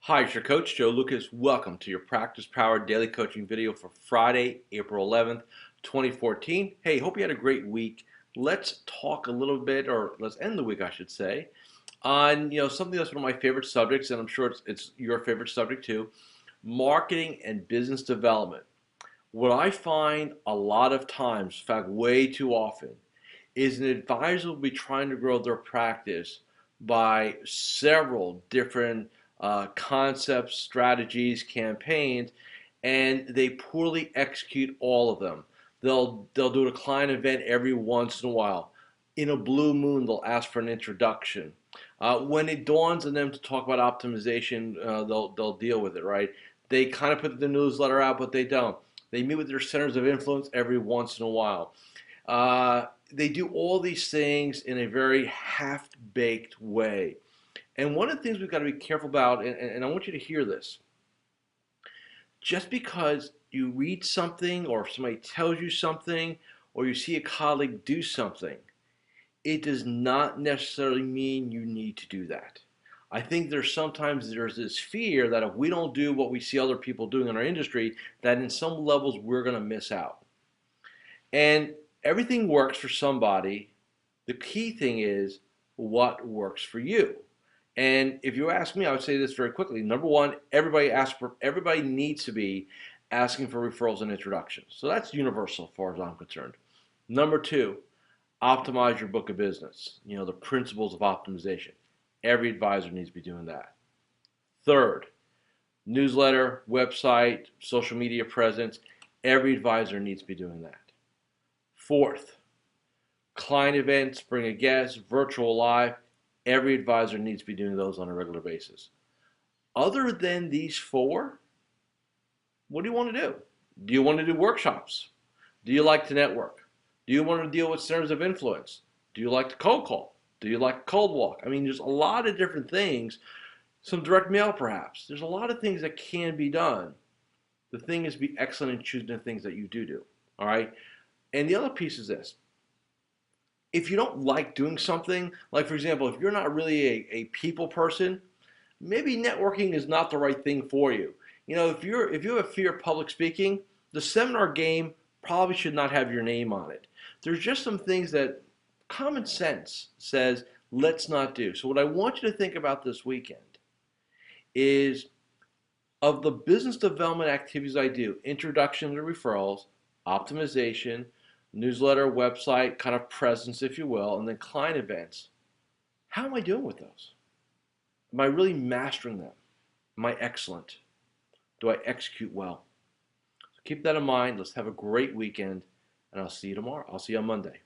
Hi, it's your coach, Joe Lucas. Welcome to your Practice Power Daily Coaching video for Friday, April 11th, 2014. Hey, hope you had a great week. Let's talk a little bit, or let's end the week, I should say, on something that's one of my favorite subjects, and I'm sure it's your favorite subject too, marketing and business development. What I find a lot of times, in fact, way too often, is an advisor will be trying to grow their practice by several different concepts, strategies, campaigns, and they poorly execute all of them. They'll do a client event every once in a while. In a blue moon, they'll ask for an introduction. When it dawns on them to talk about optimization, they'll deal with it, right? They kind of put the newsletter out, but they don't. They meet with their centers of influence every once in a while. They do all these things in a very half-baked way. And one of the things we've got to be careful about, and I want you to hear this, just because you read something or somebody tells you something or you see a colleague do something, it does not necessarily mean you need to do that. I think there's this fear that if we don't do what we see other people doing in our industry, that in some levels we're going to miss out. And everything works for somebody. The key thing is what works for you. And if you ask me, I would say this very quickly. Number one, everybody needs to be asking for referrals and introductions. So that's universal as far as I'm concerned. Number two, optimize your book of business. The principles of optimization. Every advisor needs to be doing that. Third, newsletter, website, social media presence. Every advisor needs to be doing that. Fourth, client events, bring a guest, virtual live. Every advisor needs to be doing those on a regular basis. Other than these four, what do you want to do? Do you want to do workshops? Do you like to network? Do you want to deal with centers of influence? Do you like to cold call? Do you like cold walk? I mean, there's a lot of different things. Some direct mail, perhaps. There's a lot of things that can be done. The thing is, be excellent in choosing the things that you do. All right? And the other piece is this. If you don't like doing something, like for example, if you're not really a people person, maybe networking is not the right thing for you. If you have a fear of public speaking, the seminar game probably should not have your name on it. There's just some things that common sense says let's not do. So what I want you to think about this weekend is, of the business development activities I do, introduction to referrals, optimization, newsletter, website, kind of presence, if you will, and then client events, how am I doing with those? Am I really mastering them? Am I excellent? Do I execute well? So keep that in mind. Let's have a great weekend, and I'll see you tomorrow. I'll see you on Monday.